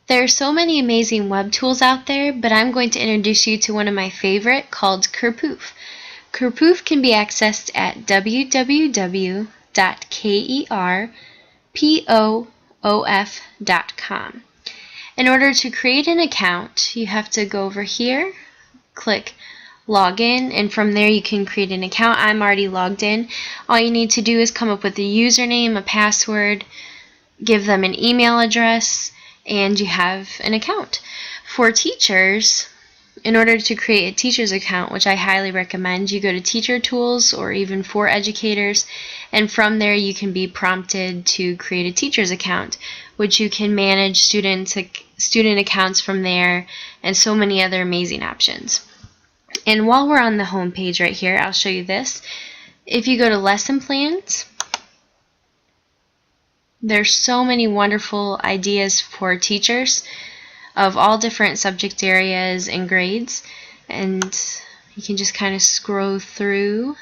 There are so many amazing web tools out there, but I'm going to introduce you to one of my favorite called Kerpoof. Kerpoof can be accessed at www.kerpoof.com. In order to create an account, you have to go over here, click login, and from there you can create an account. I'm already logged in. All you need to do is come up with a username, a password, give them an email address, and you have an account. For teachers, in order to create a teacher's account, which I highly recommend, you go to Teacher Tools or even for educators, and from there you can be prompted to create a teacher's account, which you can manage student accounts from there, and so many other amazing options. And while we're on the home page right here, I'll show you this. If you go to lesson plans, there's so many wonderful ideas for teachers of all different subject areas and grades, and you can just kind of scroll through.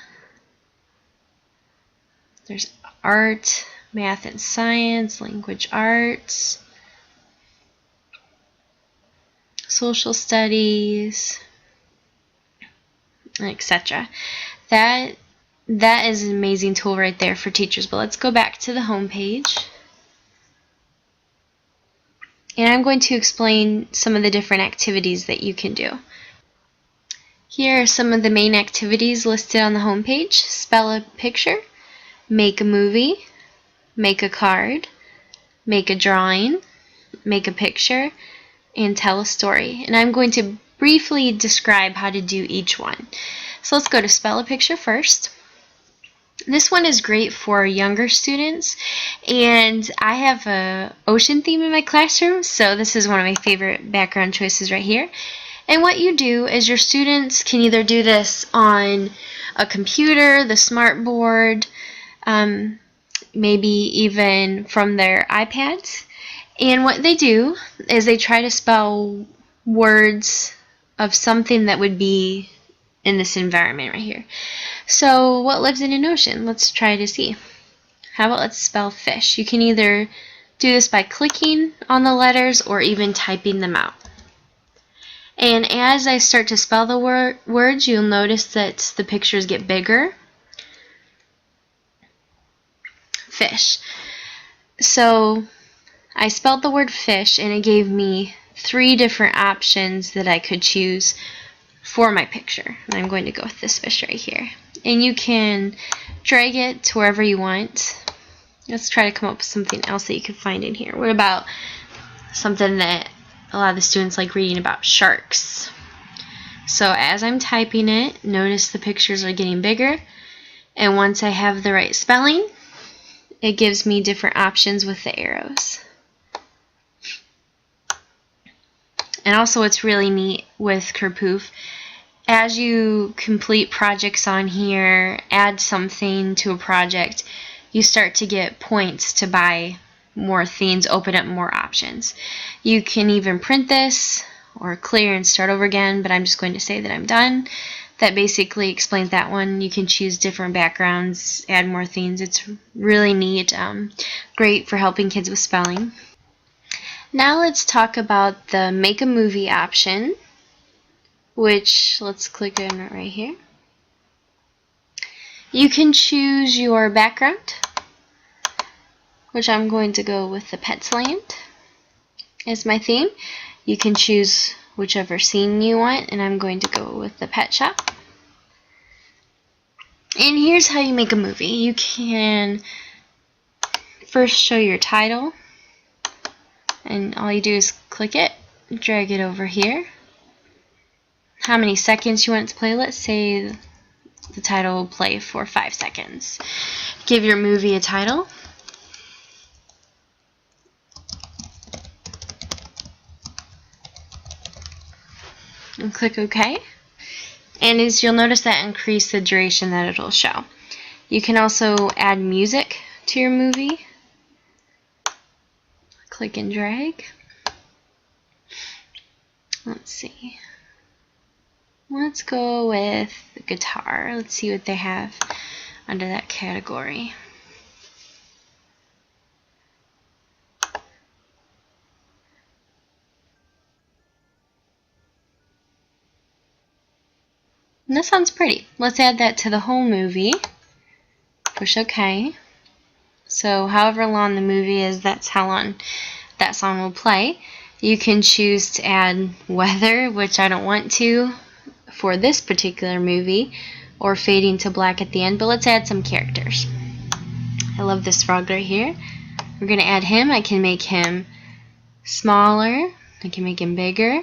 There's art, math and science, language arts, social studies, etc. That is an amazing tool right there for teachers. But let's go back to the home page. And I'm going to explain some of the different activities that you can do. Here are some of the main activities listed on the home page. Spell a picture, make a movie, make a card, make a drawing, make a picture, and tell a story. And I'm going to briefly describe how to do each one. So let's go to spell a picture first. This one is great for younger students, and I have a ocean theme in my classroom, so this is one of my favorite background choices right here. And what you do is your students can either do this on a computer, the smart board, maybe even from their iPads. And what they do is they try to spell words of something that would be in this environment right here. So what lives in an ocean? Let's try to see. How about let's spell fish? You can either do this by clicking on the letters or even typing them out. And as I start to spell the words, you'll notice that the pictures get bigger. Fish. So I spelled the word fish, and it gave me 3 different options that I could choose for my picture. And I'm going to go with this fish right here. And you can drag it to wherever you want. Let's try to come up with something else that you can find in here. What about something that a lot of the students like reading about? Sharks. So as I'm typing it, notice the pictures are getting bigger. And once I have the right spelling, it gives me different options with the arrows. And also what's really neat with Kerpoof, as you complete projects on here, add something to a project, you start to get points to buy more themes, open up more options. You can even print this or clear and start over again, but I'm just going to say that I'm done. That basically explains that one. You can choose different backgrounds, add more themes. It's really neat, great for helping kids with spelling. Now let's talk about the make a movie option, which let's click in right here. You can choose your background, which I'm going to go with the Pets Land as my theme. You can choose whichever scene you want, and I'm going to go with the pet shop. And here's how you make a movie. You can first show your title, and all you do is click it, drag it over here. How many seconds you want it to play? Let's say the title will play for 5 seconds. Give your movie a title. And click OK. And as you'll notice, that increases the duration that it'll show. You can also add music to your movie. Click and drag. Let's see. Let's go with the guitar. Let's see what they have under that category. And that sounds pretty. Let's add that to the whole movie. Push OK. So however long the movie is, that's how long that song will play. You can choose to add weather, which I don't want to for this particular movie, or fading to black at the end, but let's add some characters. I love this frog right here. We're going to add him. I can make him smaller. I can make him bigger.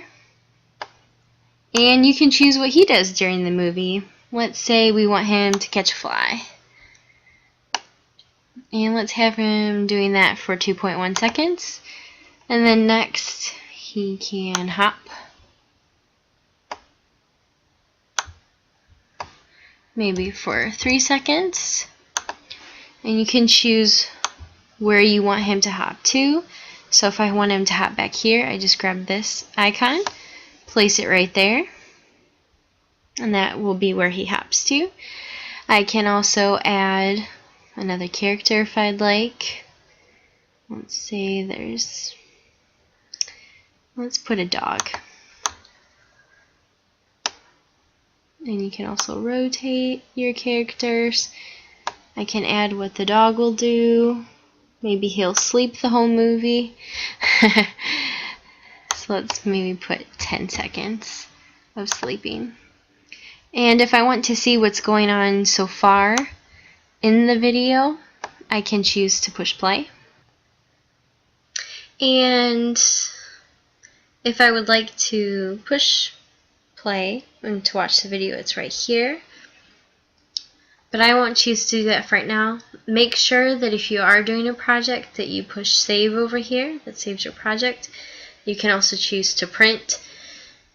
And you can choose what he does during the movie. Let's say we want him to catch a fly. And let's have him doing that for 2.1 seconds. And then next, he can hop. Maybe for 3 seconds. And you can choose where you want him to hop to. So if I want him to hop back here, I just grab this icon, place it right there, and that will be where he hops to. I can also add another character if I'd like. Let's say let's put a dog. And you can also rotate your characters. I can add what the dog will do. Maybe he'll sleep the whole movie. So let's maybe put 10 seconds of sleeping. And if I want to see what's going on so far in the video, I can choose to push play. And if I would like to push play and to watch the video, it's right here. But I won't choose to do that for right now. Make sure that if you are doing a project that you push save over here. That saves your project. You can also choose to print.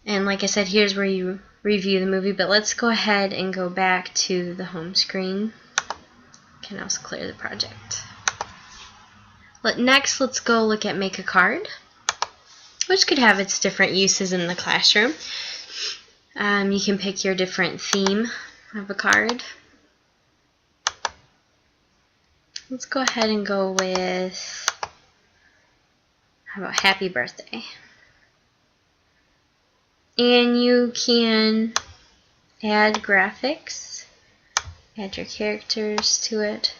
And like I said, here's where you review the movie. But let's go ahead and go back to the home screen. You can also clear the project. Next, let's go look at Make a Card, which could have its different uses in the classroom. You can pick your different theme of a card. Let's go ahead and go with, how about Happy Birthday? And you can add graphics, add your characters to it,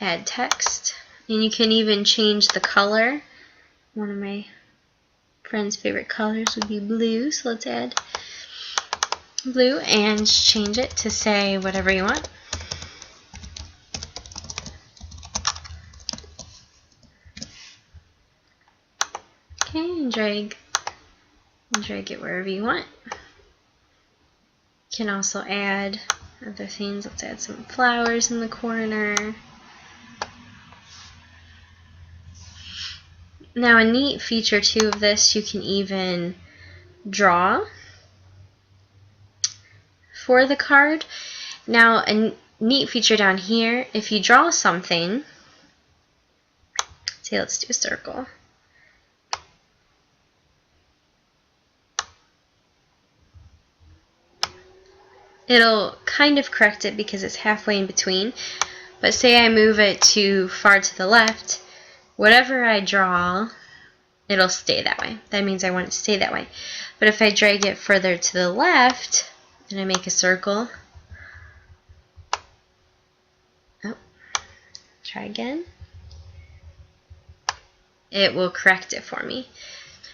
add text, and you can even change the color. One of my friend's favorite colors would be blue, so let's add blue and change it to say whatever you want. Okay, and drag it wherever you want. You can also add other things. Let's add some flowers in the corner. Now a neat feature too of this, you can even draw for the card. Now a neat feature down here, if you draw something, say let's do a circle. It'll kind of correct it because it's halfway in between. But say I move it too far to the left, whatever I draw, it'll stay that way. That means I want it to stay that way. But if I drag it further to the left and I make a circle, try again, it will correct it for me.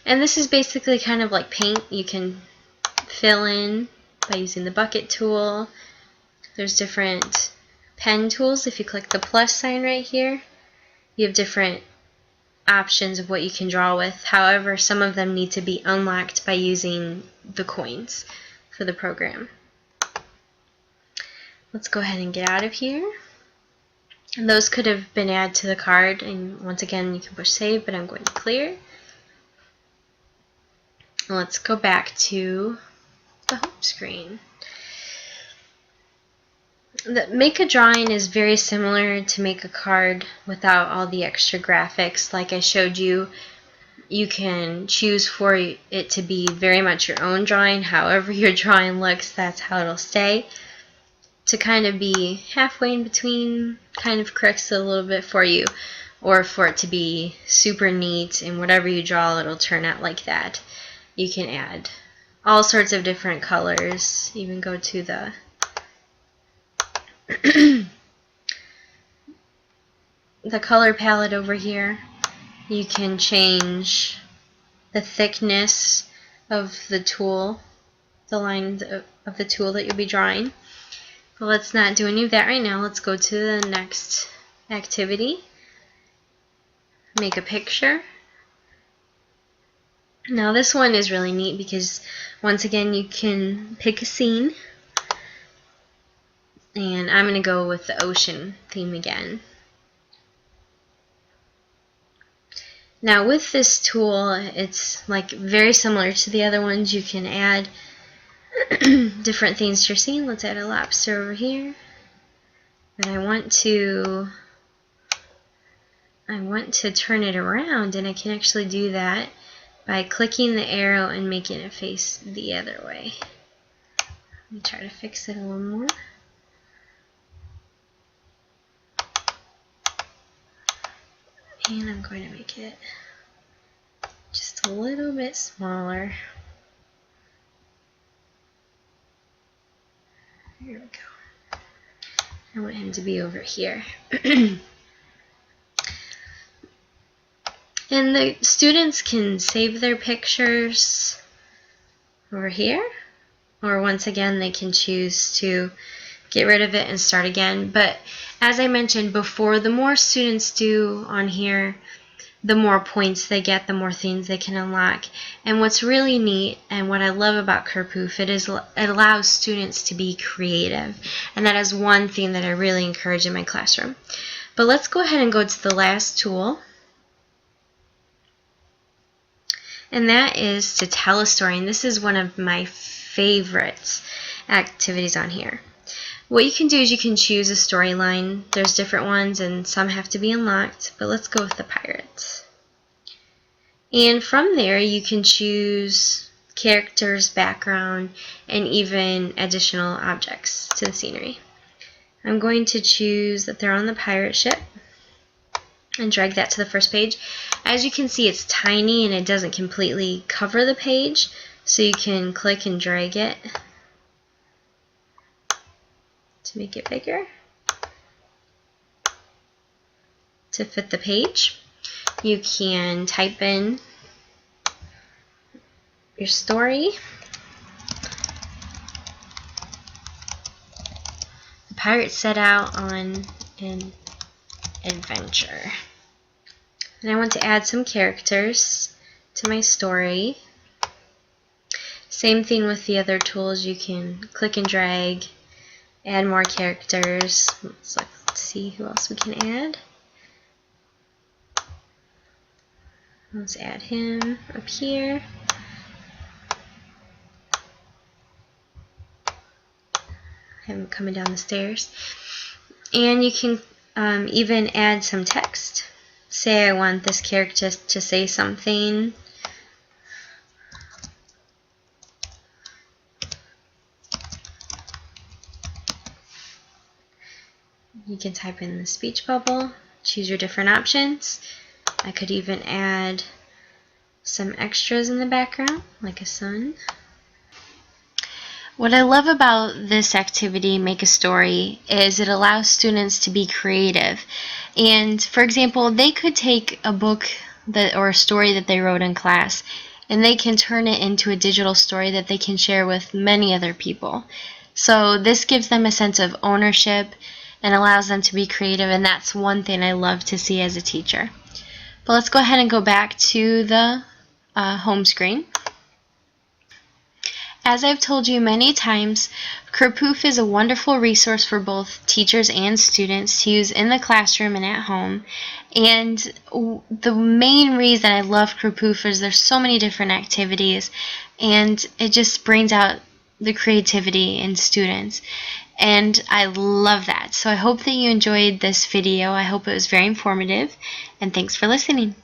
And this is basically kind of like paint. You can fill in by using the bucket tool. There's different pen tools. If you click the plus sign right here, you have different options of what you can draw with. However, some of them need to be unlocked by using the coins for the program. Let's go ahead and get out of here. And those could have been added to the card, and once again you can push save, but I'm going to clear. Let's go back to the home screen. Make a drawing is very similar to make a card without all the extra graphics. Like I showed you, you can choose for it to be very much your own drawing. However your drawing looks, that's how it'll stay. To kind of be halfway in between kind of corrects it a little bit for you, or for it to be super neat and whatever you draw it'll turn out like that. You can add all sorts of different colors. Even go to the the color palette over here. You can change the thickness of the tool, the line of the tool that you'll be drawing. But let's not do any of that right now. Let's go to the next activity. Make a picture. Now this one is really neat because once again you can pick a scene, and I'm going to go with the ocean theme again. Now with this tool, it's like very similar to the other ones. You can add different things to your scene. Let's add a lobster over here. But I want to turn it around, and I can actually do that by clicking the arrow and making it face the other way. Let me try to fix it a little more. And I'm going to make it just a little bit smaller. Here we go. I want him to be over here. And the students can save their pictures over here, or once again they can choose to get rid of it and start again. But as I mentioned before, the more students do on here, the more points they get, the more things they can unlock. And what's really neat, and what I love about Kerpoof, it allows students to be creative. And that is one thing that I really encourage in my classroom. But let's go ahead and go to the last tool. And that is to tell a story. And this is one of my favorite activities on here. What you can do is you can choose a storyline. There's different ones and some have to be unlocked, but let's go with the pirates. And from there you can choose characters, background, and even additional objects to the scenery. I'm going to choose that they're on the pirate ship and drag that to the first page. As you can see, it's tiny and it doesn't completely cover the page, so you can click and drag it to make it bigger to fit the page. You can type in your story. The pirates set out on an adventure. And I want to add some characters to my story. Same thing with the other tools. You can click and drag, add more characters. Let's see who else we can add. Let's add him up here. Have him coming down the stairs. And you can even add some text. Say I want this character to say something. You can type in the speech bubble, choose your different options. I could even add some extras in the background, like a sun. What I love about this activity, Make a Story, is it allows students to be creative. And for example, they could take a book or a story that they wrote in class, and they can turn it into a digital story that they can share with many other people. So this gives them a sense of ownership and allows them to be creative, and that's one thing I love to see as a teacher. But let's go ahead and go back to the home screen. As I've told you many times, Kerpoof is a wonderful resource for both teachers and students to use in the classroom and at home. And the main reason I love Kerpoof is there's so many different activities, and it just brings out the creativity in students. And I love that. So I hope that you enjoyed this video. I hope it was very informative, and thanks for listening.